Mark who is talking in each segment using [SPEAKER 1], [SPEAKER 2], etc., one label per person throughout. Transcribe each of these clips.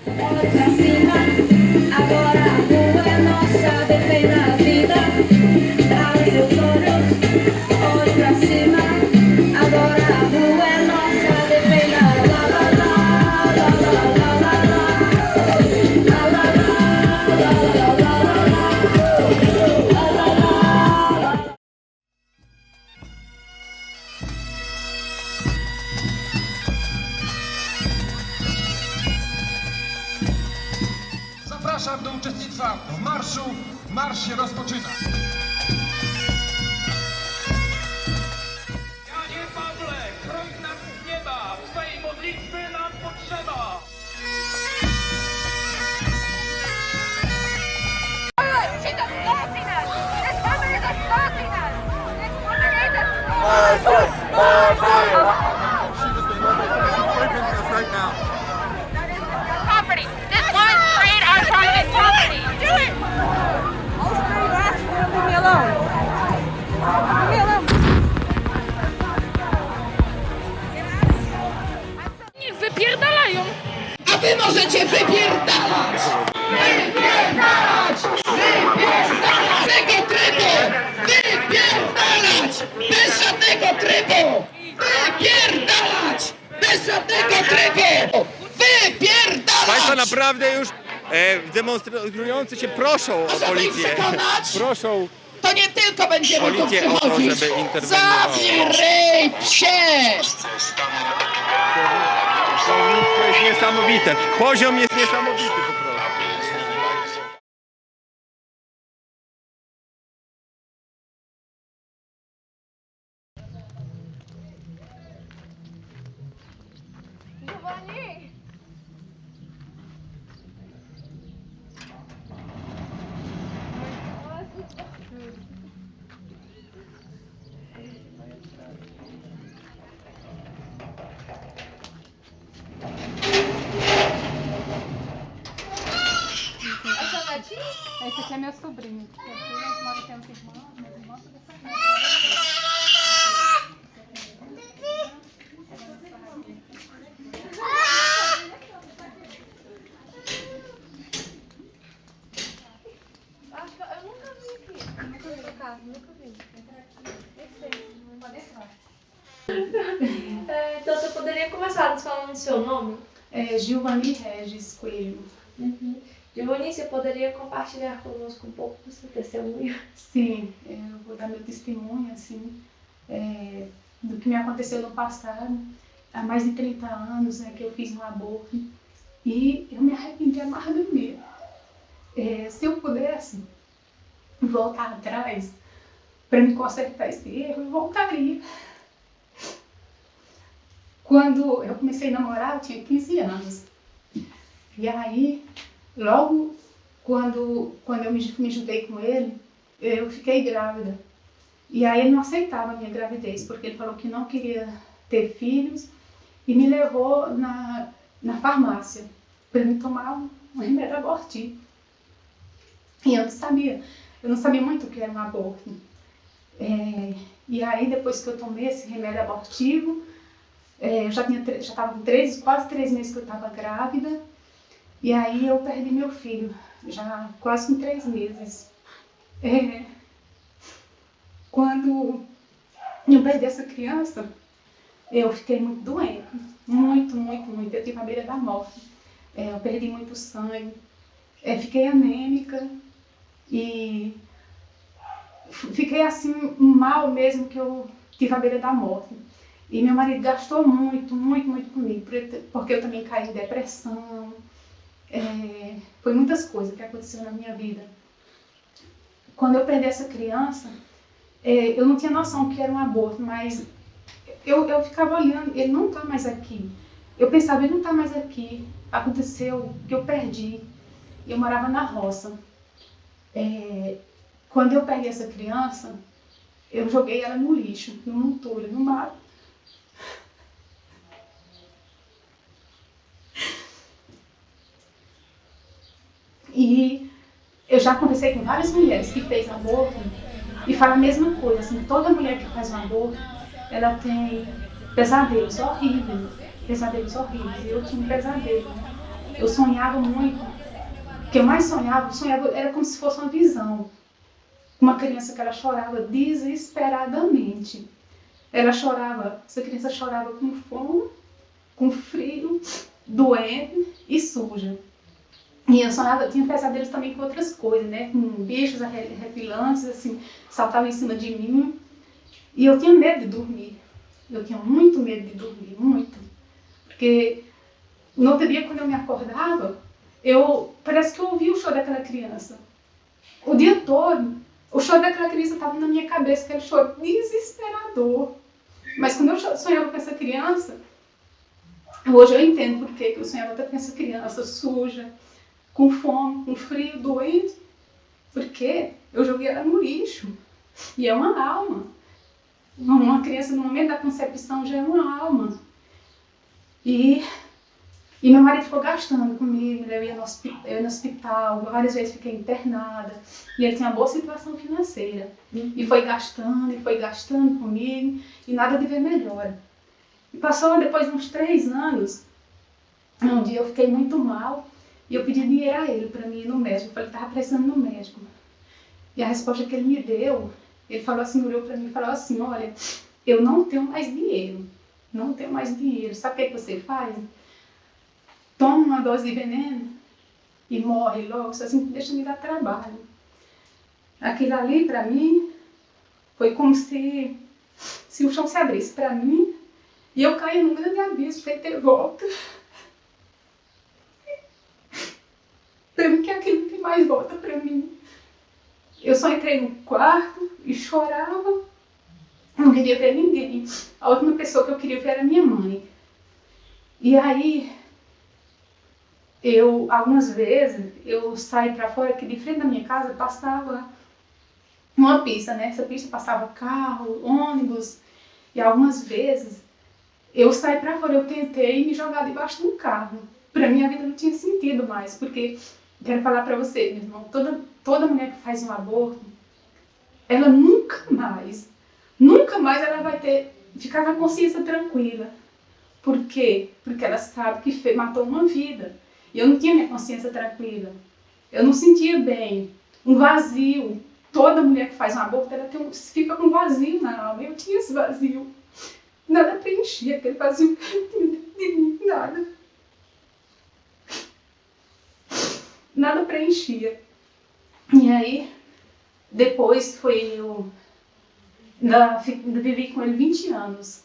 [SPEAKER 1] Olha pra cima, agora a rua é nossa, defenda a vida. Abre seus olhos, olhe pra cima, agora a rua é nossa, defenda lá, lá, lá, lá, lá, lá, lá, lá, lá, lá,
[SPEAKER 2] Zapraszam do uczestnictwa w marszu. Marsz się rozpoczyna.
[SPEAKER 3] Panie Pawle, chroń nas z nieba, Twej modlitwy nam potrzeba.
[SPEAKER 4] She's assaulting us! This woman is assaulting us! This woman is assaulting property! This woman sprayed our private property! Do it! I'll spray glass for him. Leave me alone! Leave me alone!
[SPEAKER 5] Niech wypierdalają!
[SPEAKER 6] A wy możecie wypierdalać! Wypierdalać! Wypierdalać! Tego trybu! Wypierdalać! Bez żadnego trybu! Wypierdalać! Bez żadnego trybu! Wypierdalać!
[SPEAKER 7] Państwo naprawdę już demonstrujący się proszą o
[SPEAKER 6] Żeby ich
[SPEAKER 7] policję.
[SPEAKER 6] przekonać,
[SPEAKER 7] Proszą
[SPEAKER 6] to nie tylko będziemy tu
[SPEAKER 7] policję o to,
[SPEAKER 6] przychodzić.
[SPEAKER 7] żeby interweniowała.
[SPEAKER 6] Zamknij ryj, psie!
[SPEAKER 7] To jest niesamowite. Poziom jest niesamowity po prostu.
[SPEAKER 4] Giovanni!
[SPEAKER 5] Esse aqui é meu sobrinho. Eles moram aqui com irmãos, meus irmãos, tudo essa
[SPEAKER 4] Acho que eu nunca vi aqui. Nunca vi no carro, nunca vi.
[SPEAKER 8] Então você poderia começar nos falando o seu nome?
[SPEAKER 9] Giovanni Regis Coelho.
[SPEAKER 8] Giovanni, você poderia compartilhar conosco um pouco do seu testemunho?
[SPEAKER 9] Sim, eu vou dar meu testemunho, assim, do que me aconteceu no passado. Há mais de 30 anos que eu fiz um aborto e eu me arrependi amargamente. Se eu pudesse voltar atrás para me consertar esse erro, eu voltaria. Quando eu comecei a namorar, eu tinha 15 anos. E aí, logo quando eu me juntei com ele, eu fiquei grávida. E aí ele não aceitava a minha gravidez, porque ele falou que não queria ter filhos e me levou na farmácia para me tomar um remédio abortivo. E eu não sabia muito o que era um aborto. E aí, depois que eu tomei esse remédio abortivo, eu já estava com quase 3 meses que eu estava grávida. E aí eu perdi meu filho, já quase com 3 meses. Quando eu perdi essa criança, eu fiquei muito doente. Muito, muito, muito. Eu tive à beira da morte. Eu perdi muito sangue. Fiquei anêmica. E fiquei assim, mal mesmo, que eu tive à beira da morte. E meu marido gastou muito, muito, muito comigo, porque eu também caí em depressão. Foi muitas coisas que aconteceram na minha vida. Quando eu perdi essa criança, eu não tinha noção que era um aborto, mas eu ficava olhando, ele não está mais aqui. Eu pensava, ele não está mais aqui. Aconteceu que eu perdi. Eu morava na roça. Quando eu perdi essa criança, eu joguei ela no lixo, no monturo, no mar. E eu já conversei com várias mulheres que fez aborto e falam a mesma coisa, assim, toda mulher que faz um aborto, ela tem pesadelos horríveis, eu tinha um pesadelo. eu sonhava muito. O que eu mais sonhava era como se fosse uma visão. Uma criança que ela chorava desesperadamente. Ela chorava, essa criança chorava com fome, com frio, doente e suja. E eu sonhava, tinha pesadelos também com outras coisas, né? Com bichos arrepilantes, assim, saltavam em cima de mim. E eu tinha medo de dormir. Eu tinha muito medo de dormir, muito. Porque no outro dia, quando eu me acordava, parece que eu ouvia o choro daquela criança. O dia todo, o choro daquela criança estava na minha cabeça, aquele choro desesperador. Mas quando eu sonhava com essa criança, hoje eu entendo por que eu sonhava com essa criança suja, com fome, com frio, doente. Porque eu joguei ela no lixo. E é uma alma. Uma criança, no momento da concepção, já é uma alma. E meu marido ficou gastando comigo, eu ia no hospital, várias vezes fiquei internada. E ele tinha uma boa situação financeira. E foi gastando comigo, e nada de ver melhora. E passou depois de uns 3 anos, um dia eu fiquei muito mal, e eu pedi dinheiro a ele para mim ir no médico. Eu falei que estava precisando no médico. E a resposta que ele me deu, ele falou assim, olhou para mim e falou assim, olha, eu não tenho mais dinheiro. Não tenho mais dinheiro. Sabe o que você faz? Toma uma dose de veneno e morre logo, só assim deixa me dar trabalho. Aquilo ali, para mim, foi como se o chão se abrisse para mim e eu caía num grande abismo, sem ter volta. Para mim, que aquilo não tem mais volta para mim. Eu só entrei no quarto e chorava. Não queria ver ninguém. A última pessoa que eu queria ver era minha mãe. E aí, algumas vezes, eu saí para fora, que de frente da minha casa passava uma pista, né? Essa pista passava carro, ônibus. E algumas vezes, eu saí para fora, eu tentei me jogar debaixo de um carro. Para mim, a vida não tinha sentido mais, porque, quero falar para você, meu irmão, toda mulher que faz um aborto, ela nunca mais ela vai ficar com a consciência tranquila. Por quê? Porque ela sabe que matou uma vida. E eu não tinha minha consciência tranquila. Eu não sentia bem. Um vazio. Toda mulher que faz um aborto, ela fica com um vazio na alma. Eu tinha esse vazio. Nada preenchia aquele vazio que eu tinha dentro de mim. Nada. Nada preenchia. E aí, depois vivi com ele 20 anos.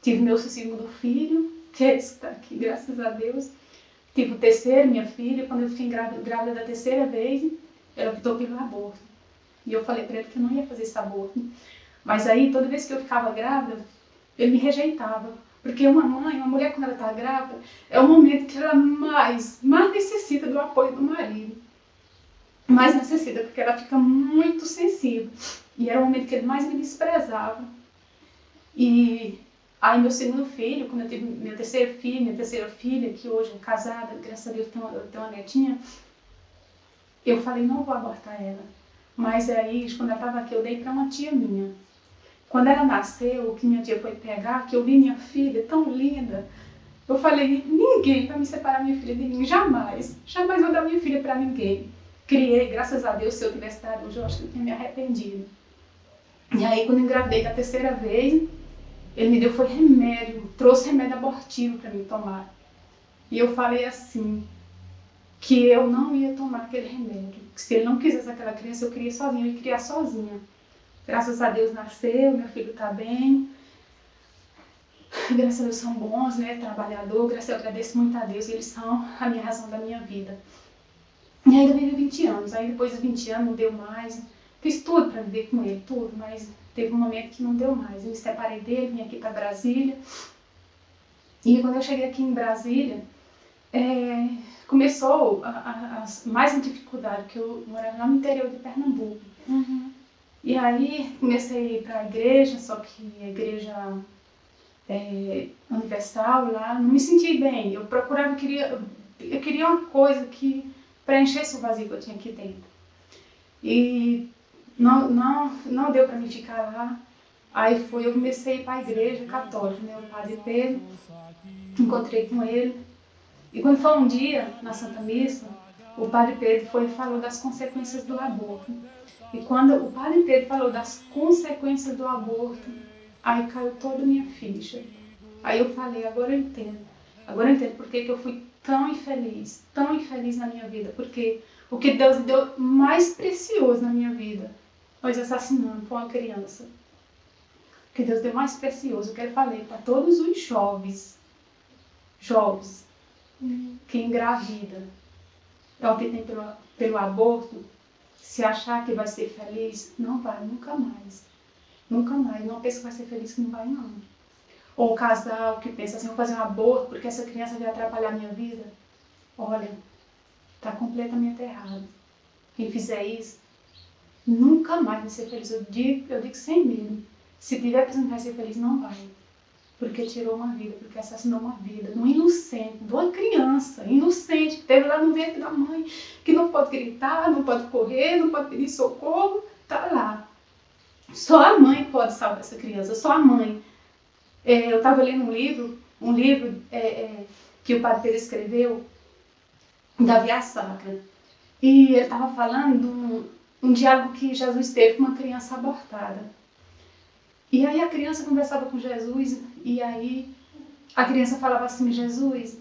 [SPEAKER 9] Tive meu segundo filho, que é esse que está aqui, graças a Deus. Tive o terceiro, minha filha. Quando eu fiquei grávida da terceira vez, ela optou pelo aborto. E eu falei para ele que eu não ia fazer esse aborto. Mas aí, toda vez que eu ficava grávida, ele me rejeitava. Porque uma mulher quando ela está grávida, é o momento que ela mais necessita do apoio do marido. Mais necessita, porque ela fica muito sensível. E era o momento que ele mais me desprezava. E aí meu segundo filho, quando eu tive minha terceira filha, que hoje é casada, graças a Deus eu tenho uma netinha, eu falei, não vou abortar ela. Mas aí, quando ela estava aqui, eu dei para uma tia minha. Quando ela nasceu, que minha tia foi pegar, que eu vi minha filha tão linda, eu falei, ninguém vai me separar minha filha de mim, jamais. Jamais vou dar minha filha para ninguém. Criei, graças a Deus, se eu tivesse dado hoje, eu acho que eu tinha me arrependido. E aí, quando eu engravidei da terceira vez, ele me deu foi remédio, trouxe remédio abortivo para mim tomar. E eu falei assim, que eu não ia tomar aquele remédio. Que se ele não quisesse aquela criança, eu queria sozinha, eu ia criar sozinha. Graças a Deus nasceu, meu filho está bem. Graças a Deus são bons, né? Trabalhador, graças a Deus, eu agradeço muito a Deus, eles são a minha razão da minha vida. E ainda vivi 20 anos, aí depois de 20 anos não deu mais. Fiz tudo para viver com ele, tudo, mas teve um momento que não deu mais. Eu me separei dele, vim aqui para Brasília. E quando eu cheguei aqui em Brasília, começou mais uma dificuldade, porque eu morava lá no interior de Pernambuco.
[SPEAKER 5] Uhum.
[SPEAKER 9] E aí comecei a ir para a igreja, só que a igreja universal lá, não me senti bem. Eu procurava, eu queria uma coisa que preenchesse o vazio que eu tinha aqui dentro. E não deu para mim ficar lá. Aí eu comecei a ir para a igreja católica, né? O padre Pedro, encontrei com ele. E quando foi um dia, na Santa Missa, o Padre Pedro foi e falou das consequências do aborto. E quando o Padre Pedro falou das consequências do aborto, aí caiu toda a minha ficha. Aí eu falei, agora eu entendo. Agora eu entendo por que eu fui tão infeliz na minha vida. Porque o que Deus deu mais precioso na minha vida, nós assassinamos com uma criança. O que Deus deu mais precioso, que eu falei para todos os jovens que engravida, é o que tem pelo aborto, se achar que vai ser feliz, não vai, nunca mais. Nunca mais. Não pensa que vai ser feliz, que não vai, não. Ou o casal que pensa assim, vou fazer um aborto porque essa criança vai atrapalhar a minha vida. Olha, está completamente errado. Quem fizer isso, nunca mais vai ser feliz. Eu digo sem medo. Se tiver pensando que vai ser feliz, não vai. Porque tirou uma vida, porque assassinou uma vida, de um inocente, de uma criança inocente, que teve lá no ventre da mãe, que não pode gritar, não pode correr, não pode pedir socorro, tá lá. Só a mãe pode salvar essa criança, só a mãe. Eu estava lendo um livro que o Padre Pedro escreveu, da Via Sacra, e ele estava falando de um diálogo que Jesus teve com uma criança abortada. E aí a criança conversava com Jesus, e aí a criança falava assim, Jesus,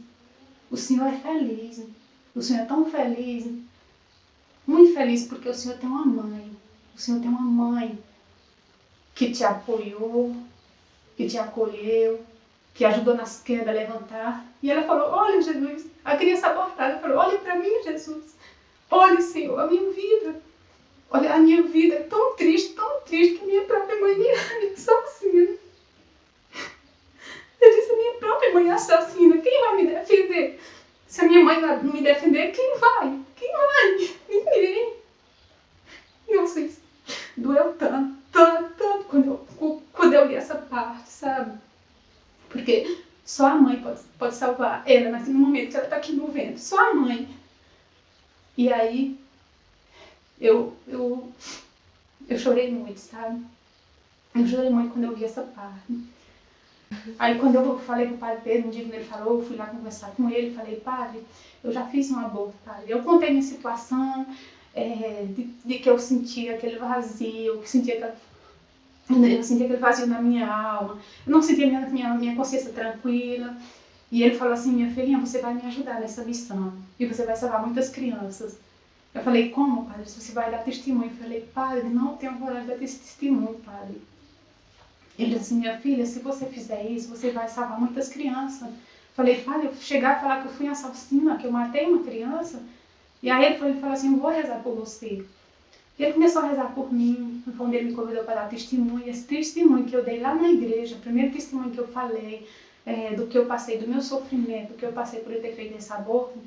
[SPEAKER 9] o Senhor é feliz, o Senhor é tão feliz, muito feliz porque o Senhor tem uma mãe, o Senhor tem uma mãe que te apoiou, que te acolheu, que ajudou nas quedas a levantar. E ela falou, olha Jesus, a criança abortada falou, olha para mim Jesus, olha Senhor, a minha vida. Olha, a minha vida é tão triste que minha própria mãe me assassina. Eu disse, a minha própria mãe assassina, quem vai me defender? Se a minha mãe não me defender, quem vai? Quem vai? Ninguém. Nossa, isso doeu tanto quando eu li essa parte, sabe? Porque só a mãe pode salvar ela naquele momento que ela está aqui no vento. Só a mãe. E aí, eu chorei muito, sabe? Eu chorei muito quando eu vi essa parte. Aí quando eu falei pro Padre Pedro, um dia quando ele falou, eu fui lá conversar com ele, falei, Padre, eu já fiz um aborto, Padre. Eu contei minha situação, de que eu sentia aquele vazio, eu sentia aquele vazio na minha alma, eu não sentia minha consciência tranquila. E ele falou assim, minha filhinha, você vai me ajudar nessa missão, e você vai salvar muitas crianças. Eu falei, como, Padre? Você vai dar testemunho? Eu falei, Padre, não tenho coragem de dar esse testemunho, Padre. Ele disse assim, minha filha, se você fizer isso, você vai salvar muitas crianças. Eu falei, Padre, eu chegar a falar que eu fui assassina, que eu matei uma criança. E aí ele falou assim, eu vou rezar por você. E ele começou a rezar por mim, quando ele me convidou para dar testemunho. E esse testemunho que eu dei lá na igreja, o primeiro testemunho que eu falei, do que eu passei, do meu sofrimento, do que eu passei por eu ter feito esse aborto.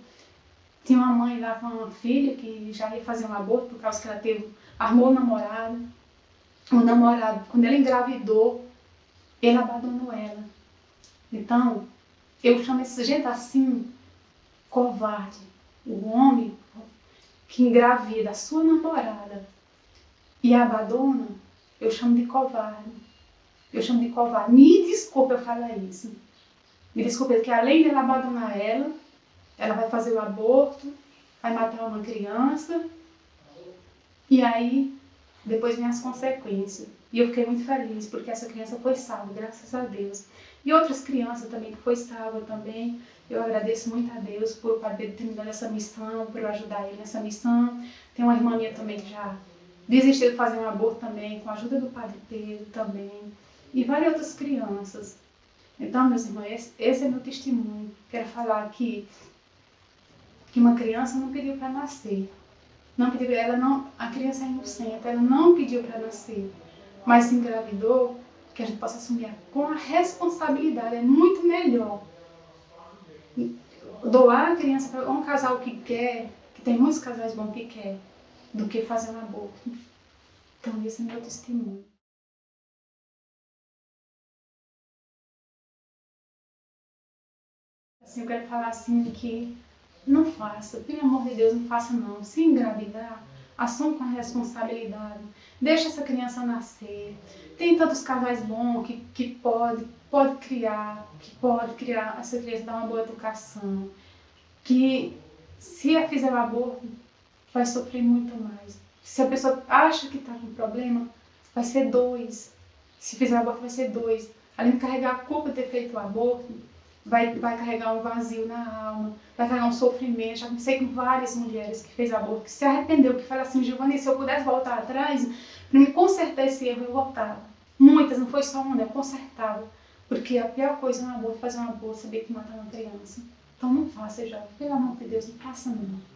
[SPEAKER 9] Tinha uma mãe lá com uma filha que já ia fazer um aborto por causa que ela armou o namorado. O namorado, quando ela engravidou, ele abandonou ela. Então, eu chamo essa gente assim, covarde. O homem que engravida a sua namorada e a abandona, eu chamo de covarde. Eu chamo de covarde. Me desculpa eu falar isso. Me desculpa, porque além de ela abandonar ela vai fazer o aborto, vai matar uma criança, e aí depois vem as consequências. E eu fiquei muito feliz, porque essa criança foi salva, graças a Deus. E outras crianças também que foi salva também. Eu agradeço muito a Deus por o Padre Pedro ter me dado essa missão, por eu ajudar ele nessa missão. Tem uma irmã minha também que já desistiu de fazer um aborto também, com a ajuda do Padre Pedro também. E várias outras crianças. Então, meus irmãos, esse é meu testemunho. Quero falar que uma criança não pediu para nascer. A criança é inocente, ela não pediu para nascer. Mas se engravidou, que a gente possa assumir com a responsabilidade. É muito melhor doar a criança para um casal que quer, que tem muitos casais bons que quer, do que fazer um aborto. Então, esse é meu testemunho. Assim, eu quero falar assim que não faça, pelo amor de Deus, não faça não. Se engravidar, assume com a responsabilidade. Deixa essa criança nascer. Tem tantos casais bons que pode criar essa criança, dar uma boa educação. que se ela fizer o aborto, vai sofrer muito mais. Se a pessoa acha que está com problema, vai ser 2. Se fizer o aborto, vai ser 2. Além de carregar a culpa de ter feito o aborto, vai carregar um vazio na alma, vai carregar um sofrimento. Já comecei com várias mulheres que fez aborto, que se arrependeu, que falaram assim, Giovana, se eu pudesse voltar atrás, para me consertar esse erro, eu voltava. Muitas, não foi só uma, eu consertava. Porque a pior coisa no aborto, fazer um aborto, saber que matar uma criança. Então não faça, já. Pelo amor de Deus, não faça não.